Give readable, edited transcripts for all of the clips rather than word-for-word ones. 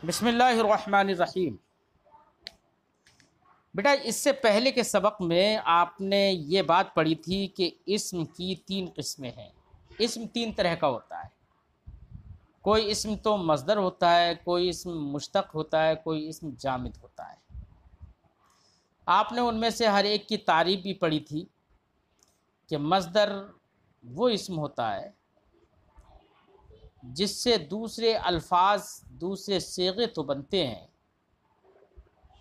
بسم اللہ الرحمن الرحیم۔ بیٹا اس سے پہلے کے سبق میں آپ نے یہ بات پڑھی تھی کہ اسم کی تین قسمیں ہیں۔ اسم تین طرح کا ہوتا ہے، کوئی اسم تو مصدر ہوتا ہے، کوئی اسم مشتق ہوتا ہے، کوئی اسم جامد ہوتا ہے۔ آپ نے ان میں سے ہر ایک کی تعریف بھی پڑھی تھی کہ مصدر وہ اسم ہوتا ہے جس سے دوسرے الفاظ، دوسرے صیغے تو بنتے ہیں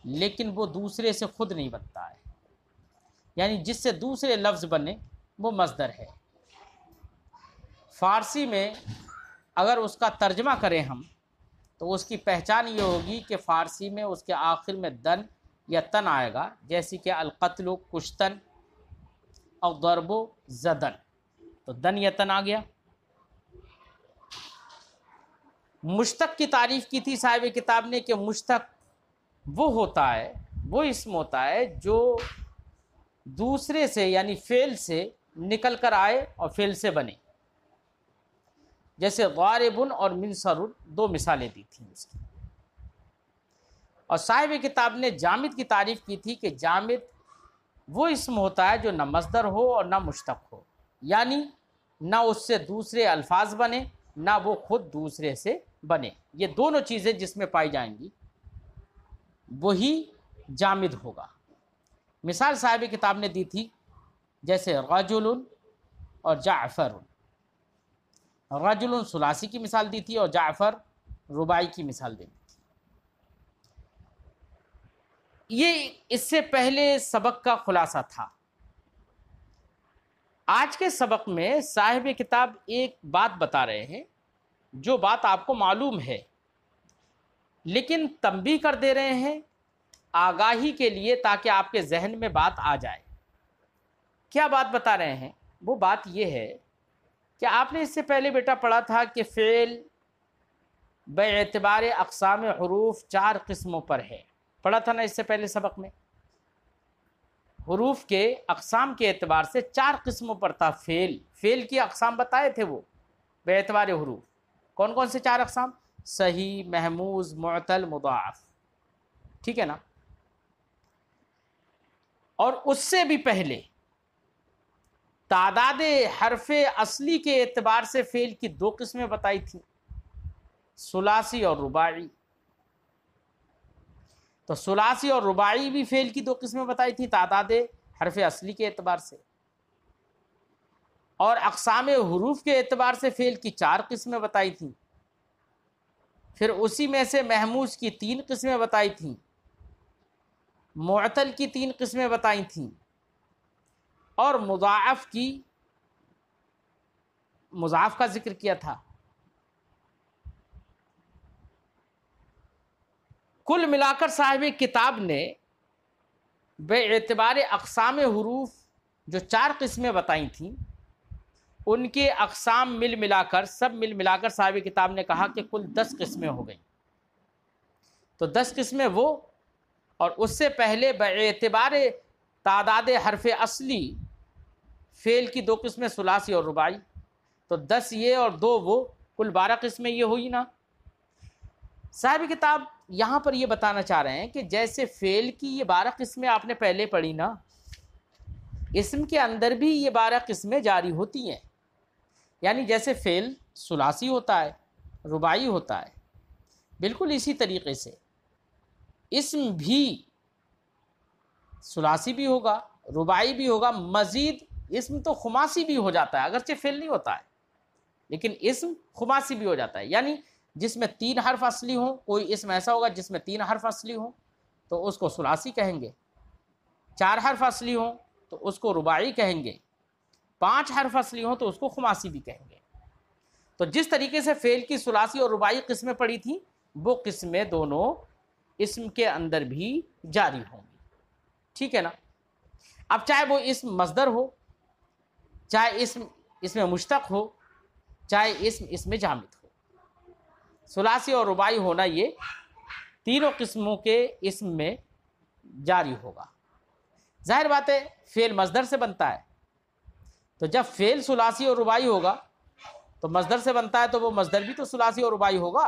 لیکن وہ دوسرے سے خود نہیں بنتا ہے، یعنی جس سے دوسرے لفظ بنے وہ مصدر ہے۔ فارسی میں اگر اس کا ترجمہ کریں ہم تو اس کی پہچان یہ ہوگی کہ فارسی میں اس کے آخر میں دن یا تن آئے گا، جیسے کہ القتل کشتن اور ضرب زدن، تو دن یا تن آ گیا۔ مشتق کی تعریف کی تھی صاحب کتاب نے کہ مشتق وہ ہوتا ہے، وہ اسم ہوتا ہے جو دوسرے سے یعنی فعل سے نکل کر آئے اور فعل سے بنے، جیسے غارب اور منصر، دو مثالیں دی تھیں اس کی۔ اور صاحب کتاب نے جامد کی تعریف کی تھی کہ جامد وہ اسم ہوتا ہے جو نہ مصدر ہو اور نہ مشتق ہو، یعنی نہ اس سے دوسرے الفاظ بنے نہ وہ خود دوسرے سے بنے، یہ دونوں چیزیں جس میں پائی جائیں گی وہی جامد ہوگا۔ مثال صاحب کتاب نے دی تھی جیسے رجل اور جعفر۔ رجل ثلاثی کی مثال دی تھی اور جعفر رباعی کی مثال دی تھی۔ یہ اس سے پہلے سبق کا خلاصہ تھا۔ آج کے سبق میں صاحب کتاب ایک بات بتا رہے ہیں جو بات آپ کو معلوم ہے، لیکن تنبیہ کر دے رہے ہیں آگاہی کے لیے تاکہ آپ کے ذہن میں بات آ جائے۔ کیا بات بتا رہے ہیں؟ وہ بات یہ ہے کہ آپ نے اس سے پہلے بیٹا پڑھا تھا کہ فعل بے اعتبار اقسام حروف چار قسموں پر ہے، پڑھا تھا نا اس سے پہلے سبق میں؟ حروف کے اقسام کے اعتبار سے چار قسموں پر تھا فعل کی اقسام بتائے تھے وہ بے اعتبار حروف۔ کون کون سے چار اقسام؟ صحیح، محموز، معتل، مضاعف، ٹھیک ہے نا؟ اور اس سے بھی پہلے تعداد حرف اصلی کے اعتبار سے فعل کی دو قسمیں بتائی تھیں، ثلاثی اور رباعی۔ تو ثلاثی اور رباعی بھی فعل کی دو قسمیں بتائی تھی تعداد حرف اصلی کے اعتبار سے، اور اقسام حروف کے اعتبار سے فعل کی چار قسمیں بتائی تھیں۔ پھر اسی میں سے محموز کی تین قسمیں بتائی تھیں، معتل کی تین قسمیں بتائی تھیں، اور مضاعف کا ذکر کیا تھا۔ کل ملا کر صاحب کتاب نے بے اعتبار اقسام حروف جو چار قسمیں بتائی تھیں ان کے اقسام مل ملا کر صاحب کتاب نے کہا کہ کل 10 قسمیں ہو گئیں۔ تو 10 قسمیں وہ، اور اس سے پہلے بے اعتبار تعداد حرف اصلی فعل کی دو قسمیں ثلاثی اور رباعی، تو 10 یہ اور 2 وہ، کل 12 قسمیں یہ ہوئی نا۔ صاحب کتاب یہاں پر یہ بتانا چاہ رہے ہیں کہ جیسے فعل کی یہ 12 قسمیں آپ نے پہلے پڑھی نا، اسم کے اندر بھی یہ 12 قسمیں جاری ہوتی ہیں، یعنی جیسے فعل ثلاثی ہوتا ہے، رباعی ہوتا ہے، بالکل اسی طریقے سے اسم بھی ثلاثی بھی ہوگا، رباعی بھی ہوگا، مزید اسم تو خماسی بھی ہو جاتا ہے، اگرچہ فعل نہیں ہوتا ہے لیکن اسم خماسی بھی ہو جاتا ہے، یعنی جس میں 3 حرف اصلی ہوں، کوئی اسم ایسا ہوگا جس میں 3 حرف اصلی ہوں تو اس کو ثلاثی کہیں گے، 4 حرف اصلی ہوں تو اس کو رباعی کہیں گے، 5 حرف اصلی ہوں تو اس کو خماسی بھی کہیں گے۔ تو جس طریقے سے فعل کی ثلاثی اور رباعی قسمیں پڑھی تھیں وہ قسمیں دونوں اسم کے اندر بھی جاری ہوں گی، ٹھیک ہے نا؟ اب چاہے وہ اسم مصدر ہو، چاہے اسم مشتق ہو، چاہے اسم جامد ہو، ثلاثی اور رباعی ہونا یہ تینوں قسموں کے اسم میں جاری ہوگا۔ ظاہر بات ہے فعل مصدر سے بنتا ہے، تو جب فعل ثلاثی اور رباعی ہوگا تو مصدر سے بنتا ہے تو وہ مصدر بھی تو ثلاثی اور رباعی ہوگا۔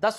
10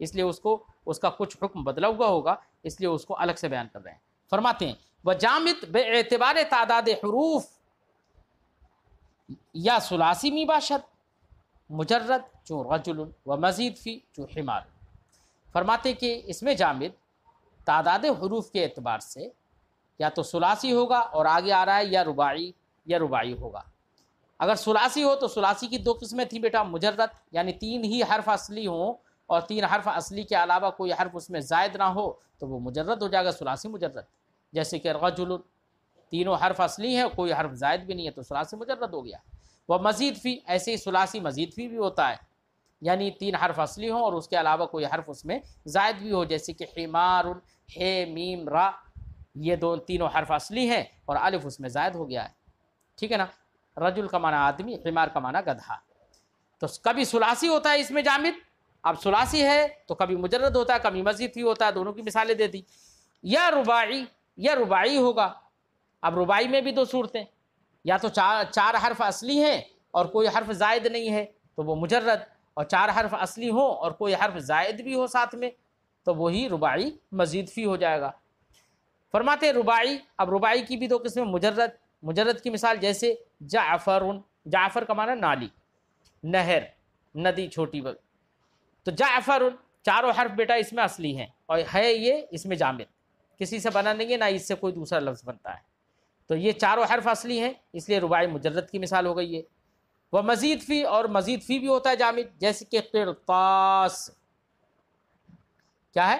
اس لیے اس کا کچھ حکم بدلا ہوا ہوگا، اس لیے اس کو الگ سے بیان کر رہے ہیں۔ فرماتے ہیں وجامد بے اعتبار تعداد حروف یا ثلاثی می باشد مجرد چون رجل و مزید فی چون حمار۔ فرماتے کہ اس میں جامد تعداد حروف کے اعتبار سے یا تو ثلاثی ہوگا اور آگے آ رہا ہے یا رباعی ہوگا۔ اگر ثلاثی ہو تو ثلاثی کی دو قسمیں تھیں بیٹا، مجرد یعنی 3 ہی حرف اصلی ہوں اور 3 حرف اصلی کے علاوہ کوئی حرف اس میں زائد نہ ہو تو وہ مجرد ہو جائے گا، ثلاثی مجرد۔ جیسے کہ رجل، تینوں حرف اصلی ہیں، کوئی حرف زائد بھی نہیں ہے تو ثلاثی مجرد ہو گیا۔ وہ مزید فی، ایسے ہی ثلاثی مزید فی بھی ہوتا ہے، یعنی 3 حرف اصلی ہوں اور اس کے علاوہ کوئی حرف اس میں زائد بھی ہو، جیسے کہ حمار، ہے میم را، یہ تینوں حرف اصلی ہیں اور الف اس میں زائد ہو گیا ہے، ٹھیک ہے نا۔ رجل کا معنی آدمی، حمار کا معنی گدھا۔ تو کبھی ثلاثی ہوتا ہے اس میں جامد، اب ثلاثی ہے تو کبھی مجرد ہوتا ہے کبھی مزید فی ہوتا ہے، دونوں کی مثالیں دے دی۔ یا رباعی ہوگا۔ اب رباعی میں بھی 2 صورتیں، یا تو 4 حرف اصلی ہیں اور کوئی حرف زائد نہیں ہے تو وہ مجرد، اور 4 حرف اصلی ہوں اور کوئی حرف زائد بھی ہو ساتھ میں تو وہی رباعی مزید فی ہو جائے گا۔ فرماتے ہیں رباعی، اب رباعی کی بھی 2 قسمیں، مجرد کی مثال جیسے جعفر کا معنی نالی، نہر، ندی چھوٹی بگ، تو جعفر 4 حرف بیٹا اس میں اصلی ہیں اور ہے یہ اس میں جامد، کسی سے بنا نہیں ہے، نہ اس سے کوئی دوسرا لفظ بنتا ہے، تو یہ 4 حرف اصلی ہیں اس لیے رباعی مجرد کی مثال ہو گئی ہے۔ وہ مزید فی، اور مزید فی بھی ہوتا ہے جامد، جیسے کہ قرطاس، کیا ہے؟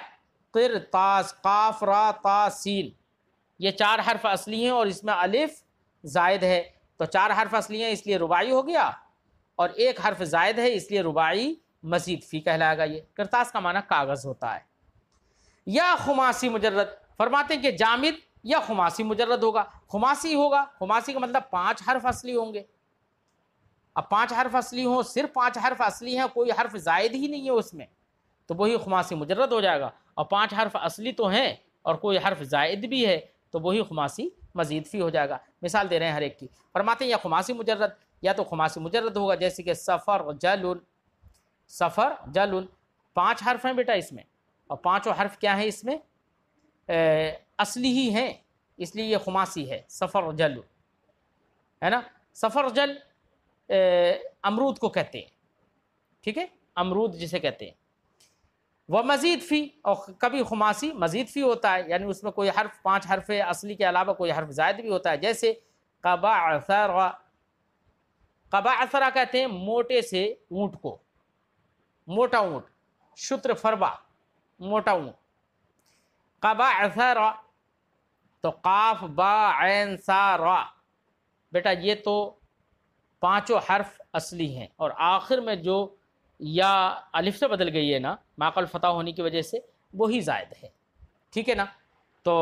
قرطاس، قاف را تا سین، یہ 4 حرف اصلی ہیں اور اس میں الف زائد ہے، تو 4 حرف اصلی ہیں اس لیے رباعی ہو گیا، اور 1 حرف زائد ہے اس لیے رباعی مزید فی کہلائے گا۔ یہ قرطاس کا معنی کاغذ ہوتا ہے۔ یا خماسی مجرد، فرماتے ہیں کہ جامد یا خماسی مجرد ہوگا۔ خماسی کا مطلب 5 حرف اصلی ہوں گے۔ اب 5 حرف اصلی ہوں، صرف 5 حرف اصلی ہیں، کوئی حرف زائد ہی نہیں ہے اس میں، تو وہی خماسی مجرد ہو جائے گا، اور 5 حرف اصلی تو ہیں اور کوئی حرف زائد بھی ہے تو وہی خماسی مزید فی ہو جائے گا۔ مثال دے رہے ہیں ہر ایک کی، فرماتے ہیں یا خماسی مجرد یا تو خماسی مجرد ہوگا، جیسے کہ سفر جلن 5 حرف ہیں بیٹا اس میں، اور 5 حرف کیا ہیں اس میں؟ اصلی ہی ہیں، اس لیے یہ خماسی ہے، سفر جل ہے نا۔ سفر جل امرود کو کہتے ہیں، ٹھیک ہے، امرود جسے کہتے ہیں۔ وہ مزید فی، اور کبھی خماسی مزید فی ہوتا ہے، یعنی اس میں کوئی حرف 5 حرف اصلی کے علاوہ کوئی حرف زائد بھی ہوتا ہے، جیسے قبعثرا کہتے ہیں موٹے سے اونٹ کو، موٹا اونٹ، شتر فربا، موٹا اونٹ۔ قبعثرا تو قاف با عین سا را، بیٹا یہ تو 5 حرف اصلی ہیں اور آخر میں جو یا الف سے بدل گئی ہے نا ماقل فتح ہونے کی وجہ سے، وہی زائد ہے، ٹھیک ہے نا۔ تو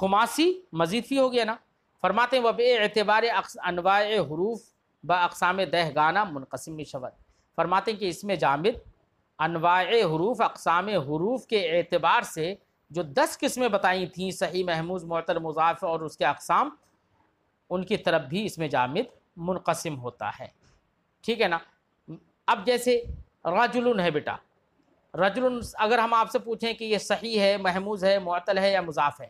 خماسی مزید فی ہو گیا نا۔ فرماتے ہیں وبے اعتبار انواع حروف با اقسام دہگانہ منقسم شود، فرماتے ہیں کہ اس میں جامد انواع حروف، اقسام حروف کے اعتبار سے جو 10 قسمیں بتائی تھیں، صحیح، محموز، معتل، مضاعف اور اس کے اقسام، ان کی طرف بھی اس میں جامد منقسم ہوتا ہے، ٹھیک ہے نا۔ اب جیسے رجل ہے بیٹا، رجل اگر ہم آپ سے پوچھیں کہ یہ صحیح ہے، محموز ہے، معتل ہے یا مضاف ہے،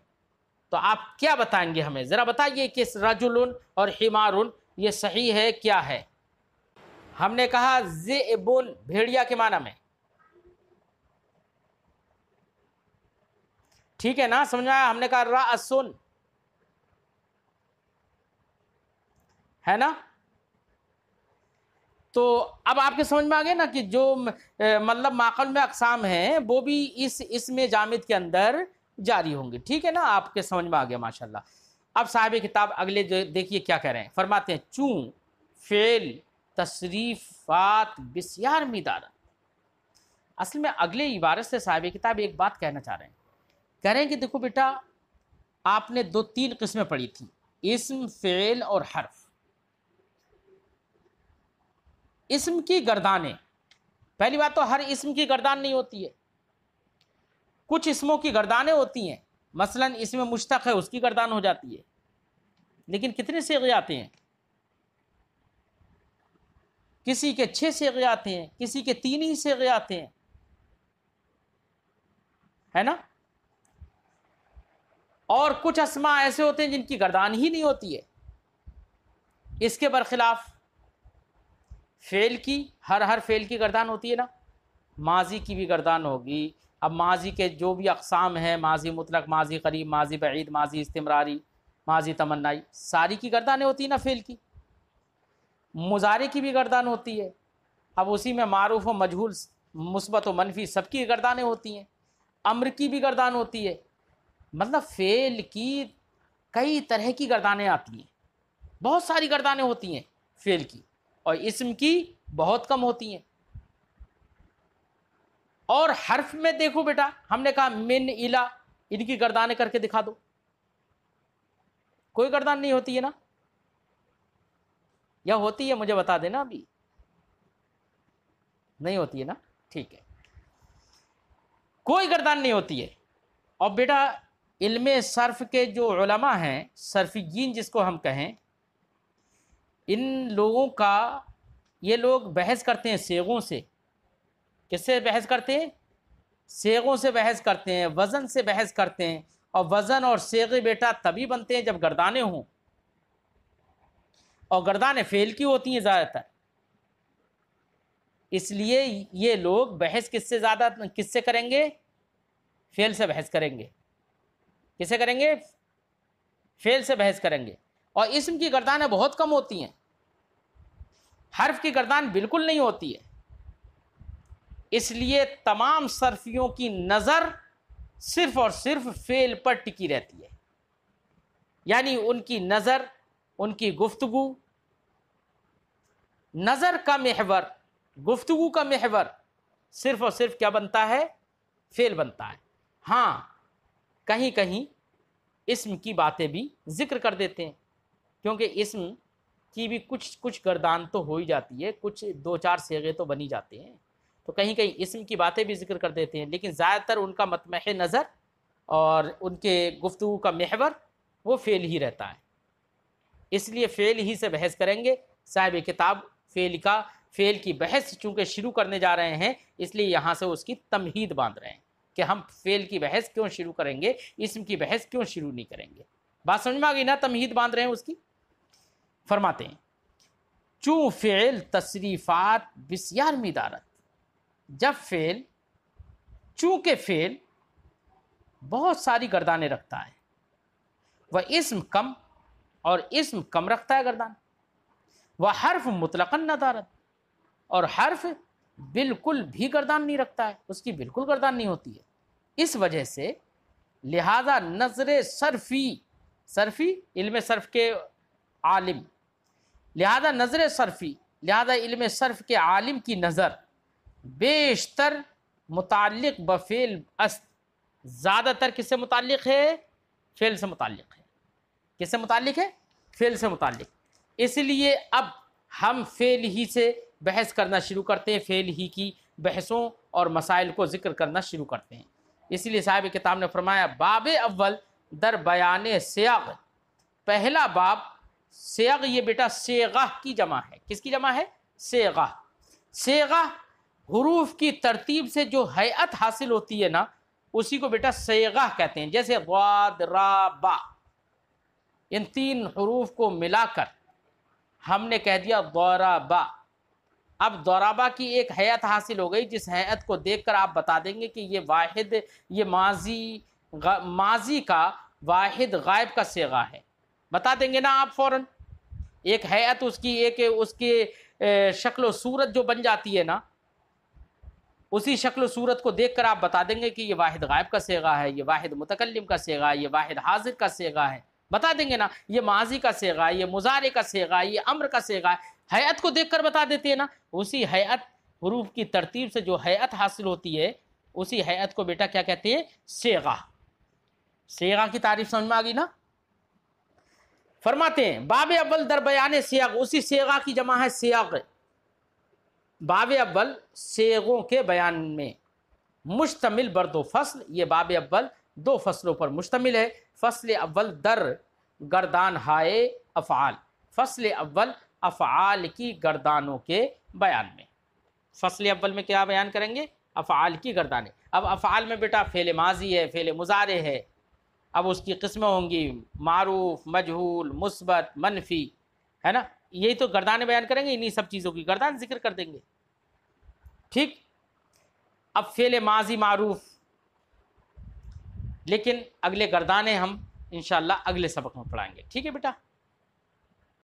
تو آپ کیا بتائیں گے؟ ہمیں ذرا بتائیے کہ رجل اور حمار یہ صحیح ہے کیا ہے؟ ہم نے کہا ذئب، بھیڑیا کے معنی میں، ٹھیک ہے نا، سمجھ آیا؟ ہم نے کہا رأس ہے نا۔ تو اب آپ کے سمجھ میں آ گئے نا کہ جو مطلب ماقل میں اقسام ہیں وہ بھی اس میں جامد کے اندر جاری ہوں گے، ٹھیک ہے نا، آپ کے سمجھ میں آ گیا ماشاءاللہ۔ اب صاحب کتاب اگلے جو دیکھیے کیا کہہ رہے ہیں، فرماتے ہیں چون فعل تصریفات بسیار میدار، اصل میں اگلے عبارت سے صاحب کتاب ایک بات کہنا چاہ رہے ہیں، کہہ رہے ہیں کہ دیکھو بیٹا، آپ نے 2-3 قسمیں پڑھی تھی، اسم، فعل اور حرف۔ اسم کی گردانیں، پہلی بات تو ہر اسم کی گردان نہیں ہوتی ہے، کچھ اسموں کی گردانیں ہوتی ہیں، مثلا اسم مشتق ہے اس کی گردان ہو جاتی ہے، لیکن کتنے صیغے آتے ہیں؟ کسی کے 6 صیغے آتے ہیں، کسی کے 3 ہی صیغے آتے ہیں، ہے نا. اور کچھ اسماء ایسے ہوتے ہیں جن کی گردان ہی نہیں ہوتی ہے. اس کے برخلاف فعل کی ہر فعل کی گردان ہوتی ہے نا. ماضی کی بھی گردان ہوگی. اب ماضی کے جو بھی اقسام ہیں، ماضی مطلق، ماضی قریب، ماضی بعید، ماضی استمراری، ماضی تمنائی، ساری کی گردانیں ہوتی ہیں نا فعل کی. مضارع کی بھی گردان ہوتی ہے. اب اسی میں معروف و مجہول، مثبت و منفی، سب کی گردانیں ہوتی ہیں. امر کی بھی گردان ہوتی ہے. مطلب فعل کی کئی طرح کی گردانیں آتی ہیں. بہت ساری گردانیں ہوتی ہیں فعل کی، اور اسم کی بہت کم ہوتی ہیں. اور حرف میں دیکھو بیٹا، ہم نے کہا من، الا، ان کی گردانیں کر کے دکھا دو. کوئی گردان نہیں ہوتی ہے نا، یا ہوتی ہے؟ مجھے بتا دینا. ابھی نہیں ہوتی ہے نا. ٹھیک ہے، کوئی گردان نہیں ہوتی ہے. اور بیٹا علم صرف کے جو علماء ہیں، صرفیین جس کو ہم کہیں، ان لوگوں کا، یہ لوگ بحث کرتے ہیں صیغوں سے. کس سے بحث کرتے ہیں؟ صیغوں سے بحث کرتے ہیں، وزن سے بحث کرتے ہیں. اور وزن اور صیغے بیٹا تبھی بنتے ہیں جب گردانیں ہوں، اور گردانیں فعل کی ہوتی ہیں زیادہ تر. اس لیے یہ لوگ بحث کس سے کریں گے؟ فعل سے بحث کریں گے. کس سے کریں گے؟ فعل سے بحث کریں گے. اور اسم کی گردانیں بہت کم ہوتی ہیں. حرف کی گردان بالکل نہیں ہوتی ہے. اس لیے تمام صرفیوں کی نظر صرف اور صرف فعل پر ٹکی رہتی ہے. یعنی ان کی نظر، ان کی گفتگو، نظر کا محور، گفتگو کا محور صرف اور صرف کیا بنتا ہے؟ فعل بنتا ہے. ہاں کہیں کہیں اسم کی باتیں بھی ذکر کر دیتے ہیں، کیونکہ اسم کی بھی کچھ گردان تو ہو ہی جاتی ہے، کچھ دو چار صیغے تو بنی جاتے ہیں، تو کہیں کہیں اسم کی باتیں بھی ذکر کر دیتے ہیں. لیکن زیادہ تر ان کا مطمح نظر اور ان کے گفتگو کا محور وہ فعل ہی رہتا ہے. اس لیے فعل ہی سے بحث کریں گے. صاحب کتاب فعل کی بحث چونکہ شروع کرنے جا رہے ہیں، اس لیے یہاں سے اس کی تمہید باندھ رہے ہیں کہ ہم فعل کی بحث کیوں شروع کریں گے، اسم کی بحث کیوں شروع نہیں کریں گے. بات سمجھ میں آ گئی نا؟ تمہید باندھ رہے ہیں اس کی. فرماتے ہیں چوں فعل تصریفات بسیار میدارت. جب چونکہ فعل بہت ساری گردانیں رکھتا ہے، وہ اسم کم، اور اسم کم رکھتا ہے گردان. وہ حرف مطلقاً ندارت، اور حرف بالکل بھی گردان نہیں رکھتا ہے، اس کی بالکل گردان نہیں ہوتی ہے. اس وجہ سے لہذا نظر صرفی علم صرف کے عالم، لہذا علم صرف کے عالم کی نظر بیشتر متعلق بفعل است، زیادہ تر کس سے متعلق ہے؟ فعل سے متعلق ہے. کس سے متعلق ہے؟ فعل سے متعلق. اس لیے اب ہم فعل ہی سے بحث کرنا شروع کرتے ہیں، فعل ہی کی بحثوں اور مسائل کو ذکر کرنا شروع کرتے ہیں. اس لیے صاحب کتاب نے فرمایا باب اول در بیان سیاغ. پہلا باب سیاغ، یہ بیٹا صیغہ کی جمع ہے. کس کی جمع ہے؟ صیغہ. صیغہ حروف کی ترتیب سے جو ہیئت حاصل ہوتی ہے نا، اسی کو بیٹا صیغہ کہتے ہیں. جیسے ضاد، را، با، ان تین حروف کو ملا کر ہم نے کہہ دیا ضربا. اب ضربا کی ایک ہیئت حاصل ہو گئی، جس ہیئت کو دیکھ کر آپ بتا دیں گے کہ یہ واحد، یہ ماضی کا واحد غائب کا صیغہ ہے. بتا دیں گے نا آپ فوراً. ایک ہیئت اس کی شکل و صورت جو بن جاتی ہے نا، اسی شکل و صورت کو دیکھ کر آپ بتا دیں گے کہ یہ واحد غائب کا صیغہ ہے، یہ واحد متکلم کا صیغہ ہے، یہ واحد حاضر کا صیغہ ہے. بتا دیں گے نا. یہ ماضی کا صیغہ ہے، یہ مضارع کا صیغہ ہے، یہ امر کا صیغہ ہے. ہیئت کو دیکھ کر بتا دیتے ہیں نا. اسی ہیئت، حروف کی ترتیب سے جو ہیئت حاصل ہوتی ہے، اسی ہیئت کو بیٹا کیا کہتے ہیں؟ صیغہ. صیغہ کی تعریف سمجھ میں آ گئی نا؟ فرماتے ہیں باب اول در بیان سیاغ، اسی صیغہ کی جمع ہے سیاغ. باب اول صیغوں کے بیان میں، مشتمل بر دو فصل. یہ باب اول دو فصلوں پر مشتمل ہے. فصل اول در گردان ہائے افعال. فصل اول افعال کی گردانوں کے بیان میں. فصل اول میں کیا بیان کریں گے؟ افعال کی گردانیں. اب افعال میں بیٹا فعل ماضی ہے، فعل مضارع ہے، اب اس کی قسمیں ہوں گی معروف، مجہول، مثبت، منفی، ہے نا. یہی تو گردانیں بیان کریں گے، انہی سب چیزوں کی گردان ذکر کر دیں گے. ٹھیک. اب فعل ماضی معروف، لیکن اگلے گردانے ہم انشاءاللہ اگلے سبق میں پڑھائیں گے. ٹھیک ہے بیٹا.